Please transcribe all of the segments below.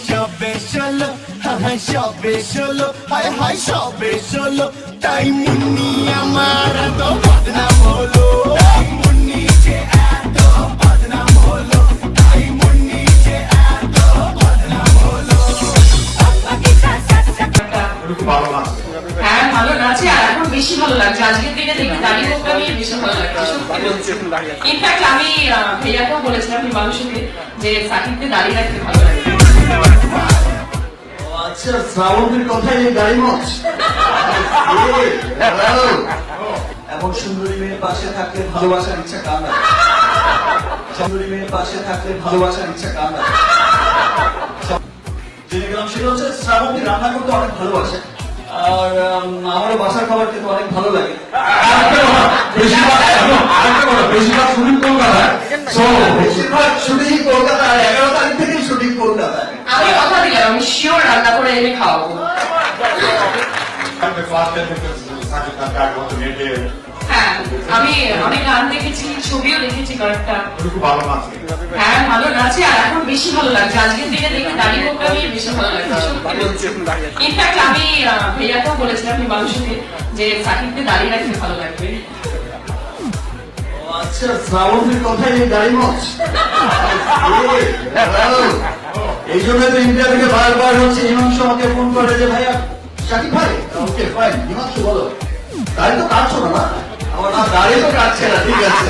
সবে ষোলো, হ্যাঁ সবে ষোলো, হায় হায় সবে ষোলো, তাই মুন্নি আমার এত বদনাম হলো, তাই মুন্নি যে এত বদনাম হলো, তাই মুন্নি যে এত বদনাম হলো। হ্যাঁ ভালো নাচে, আর এখন বেশি ভালো লাগছে। আজকের দিনে দেখি দাঁড়িয়ে করতে আমি বেশি ভালো লাগছে, সত্যি বলছি। ইনফ্যাক্ট আমি ভাইয়াকেও বলেছিলাম মানুষকে যে সাকিবকে দাঁড়িয়ে রাখতে ভালো লাগে। আচ্ছা, শ্রাবণীর কথাই এই গাড়ি মঞ্চ। এমন সুন্দরী মেয়ের পাশে থাকলে ভালোবাসার ইচ্ছা কার না? সুন্দরী মেয়ের পাশে থাকলে ভালোবাসার ইচ্ছা কার না? জেনে গেলাম সেটা হচ্ছে শ্রাবণী রান্না করতে অনেক ভালোবাসে, আর আমারও বাসার খাবার খেতে অনেক ভালো লাগে। বেশিরভাগ শুটিং কলকাতায়, 11 তারিখ থেকেই শুটিং কলকাতায়। আমি কথা দিলাম আমি শিওর রান্না করে এনে খাওয়াবো। হ্যাঁ আমি গান দেখেছি, ছবিও দেখেছি কয়েকটা। হ্যাঁ ভালো নাচে, আর এখন বেশি ভালো লাগছে। আজকের দিনে দেখি দাঁড়িয়ে করতে আমি বেশি ভালো লাগছে, সত্যি বলছি। ইনফ্যাক্ট আমি ভাইয়াকেও বলেছিলাম মানুষকে যে সাকিবকে দাঁড়িয়ে রাখতে ভালো লাগবে। আচ্ছা, শ্রাবণীর কথাই এই গাড়ি মঞ্চ। এই জন্য তো ইন্ডিয়া থেকে বারবার হচ্ছে হিমাংশু আমাকে ফোন করে যে ভাইয়া সাকিব ভাই, ওকে ফাইন, হিমাংশু বলো গাড়ি তো কাটছো না? আমার না, দাড়ি তো কাটছে না, ঠিক আছে।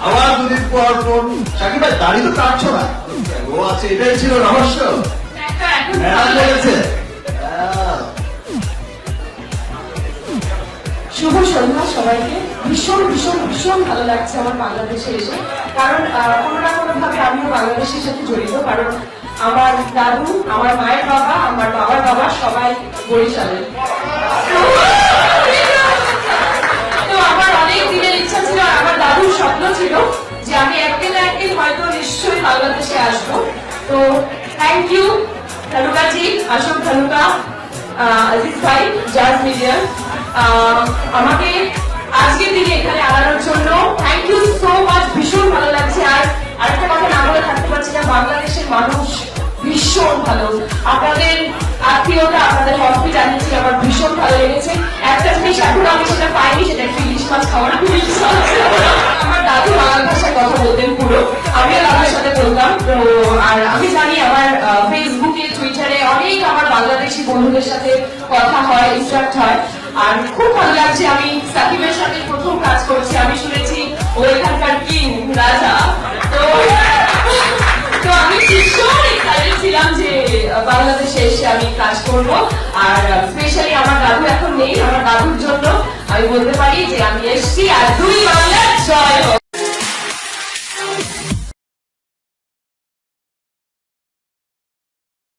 আবার দুদিন পর ফোন, সাকিব ভাই দাড়ি তো কাটছো না। ও আছে, এটাই ছিল রহস্য। শুভ সন্ধ্যা সবাইকে। ভীষণ ভীষণ ভীষণ ভালো লাগছে আমার বাংলাদেশে এসে, কারণ কোনো না কোনো ভাবে আমিও বাংলাদেশের সাথে জড়িত। কারণ আমার দাদু, আমার মায়ের বাবা, আমার বাবার বাবা সবাই বরিশালের। তো আমার অনেক দিনের ইচ্ছা ছিল, আমার দাদুর স্বপ্ন ছিল যে আমি একদিন না একদিন হয়তো নিশ্চয়ই বাংলাদেশে আসবো। তো থ্যাংক ইউ ধানুকাজি, অশোক ধানুকা, আজিজ ভাই, জাজ মিডিয়া, আমাকে আজকের দিনে এখানে আনানোর জন্য থ্যাংক ইউ সো মাচ। ভীষণ ভালো লাগছে। আর আরেকটা কথা না বলে থাকতে পারছি না, বাংলাদেশের মানুষ ভীষণ ভালো। আপনাদের আত্মীয়তা, আপনাদের হসপিটালিটি আমার ভীষণ ভালো লেগেছে। একটা জিনিস এখন আমি সেটা পাইনি, সেটা একটু ইলিশ মাছ খাওয়ার। আমার দাদু বাংলা ভাষায় কথা বলতেন পুরো, আমিও দাদুর সাথে বলতাম। তো আর আমি জানি আমার ফেসবুকে, টুইটারে অনেক আমার বাংলাদেশি বন্ধুদের সাথে কথা হয়, ইন্টারাক্ট হয়। আর খুব ভালো লাগছে, আমি সাকিবের সাথে প্রথম কাজ করছি। আমি শুনেছি ও এখানকার কিং, রাজা। তো আমি ভীষণ এক্সাইটেড ছিলাম যে বাংলাদেশে এসে আমি কাজ করব। আর স্পেশালি আমার দাদু এখন নেই, আমার দাদুর জন্য আমি বলতে পারি যে আমি এসছি। আর 2